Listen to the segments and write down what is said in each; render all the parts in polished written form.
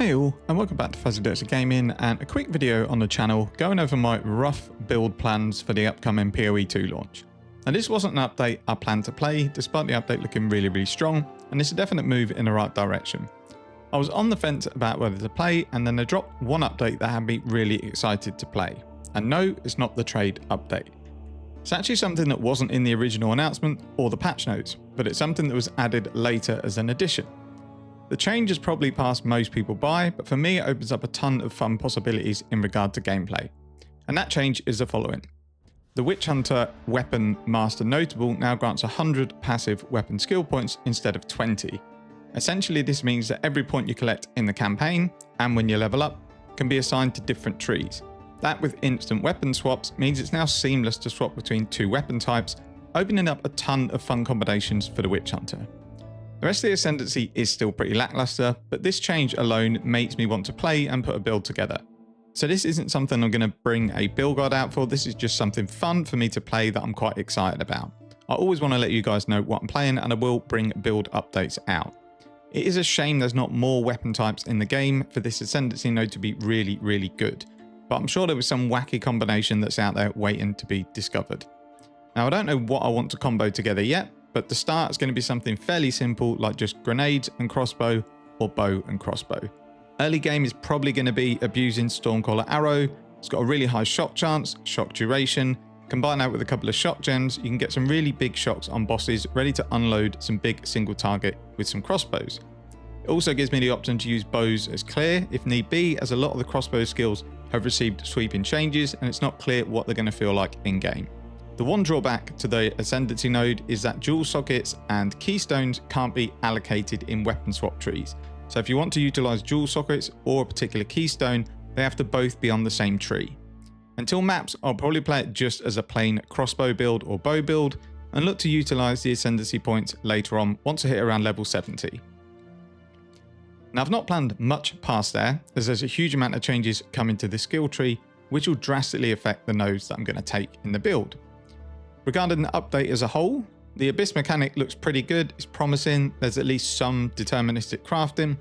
Hey all, and welcome back to Fuzzy Dirty Gaming, and a quick video on the channel going over my rough build plans for the upcoming POE 2 launch. Now this wasn't an update I planned to play, despite the update looking really strong, and it's a definite move in the right direction. I was on the fence about whether to play, and then they dropped one update that had me really excited to play. And no, it's not the trade update. It's actually something that wasn't in the original announcement or the patch notes, but it's something that was added later as an addition. The change has probably passed most people by, but for me it opens up a ton of fun possibilities in regard to gameplay. And that change is the following. The Witch Hunter Weapon Master Notable now grants 100 passive weapon skill points instead of 20. Essentially this means that every point you collect in the campaign, and when you level up, can be assigned to different trees. That with instant weapon swaps means it's now seamless to swap between two weapon types, opening up a ton of fun combinations for the Witch Hunter. The rest of the Ascendancy is still pretty lackluster, but this change alone makes me want to play and put a build together. So this isn't something I'm going to bring a build guide out for, this is just something fun for me to play that I'm quite excited about. I always want to let you guys know what I'm playing, and I will bring build updates out. It is a shame there's not more weapon types in the game for this Ascendancy node to be really good, but I'm sure there was some wacky combination that's out there waiting to be discovered. Now I don't know what I want to combo together yet, but the start is going to be something fairly simple like just grenades and crossbow or bow and crossbow. Early game is probably going to be abusing Stormcaller Arrow. It's got a really high shock chance, shock duration. Combine that with a couple of shock gems, you can get some really big shocks on bosses ready to unload some big single target with some crossbows. It also gives me the option to use bows as clear if need be, as a lot of the crossbow skills have received sweeping changes and it's not clear what they're going to feel like in game. The one drawback to the Ascendancy node is that dual sockets and keystones can't be allocated in weapon swap trees. So if you want to utilize dual sockets or a particular keystone, they have to both be on the same tree. Until maps, I'll probably play it just as a plain crossbow build or bow build and look to utilize the Ascendancy points later on once I hit around level 70. Now I've not planned much past there, as there's a huge amount of changes coming to the skill tree, which will drastically affect the nodes that I'm going to take in the build. Regarding the update as a whole, the Abyss mechanic looks pretty good, it's promising, there's at least some deterministic crafting,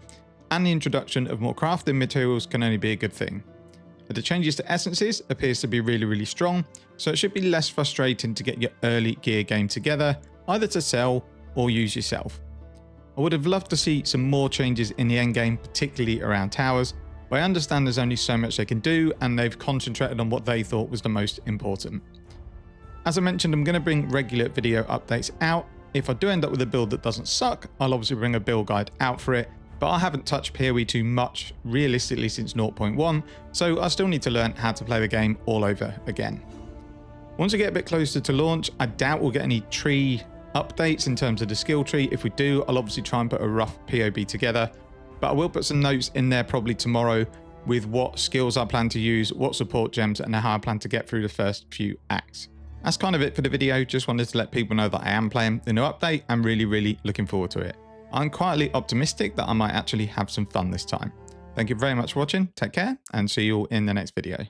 and the introduction of more crafting materials can only be a good thing. But the changes to essences appears to be really strong, so it should be less frustrating to get your early gear game together, either to sell or use yourself. I would have loved to see some more changes in the endgame, particularly around towers, but I understand there's only so much they can do and they've concentrated on what they thought was the most important. As I mentioned, I'm going to bring regular video updates out. If I do end up with a build that doesn't suck, I'll obviously bring a build guide out for it, but I haven't touched POE 2 much realistically since 0.1, so I still need to learn how to play the game all over again. Once we get a bit closer to launch, I doubt we'll get any tree updates in terms of the skill tree. If we do, I'll obviously try and put a rough POB together, but I will put some notes in there probably tomorrow with what skills I plan to use, what support gems, and how I plan to get through the first few acts. That's kind of it for the video, just wanted to let people know that I am playing the new update and really looking forward to it. I'm quietly optimistic that I might actually have some fun this time. Thank you very much for watching, take care, and see you all in the next video.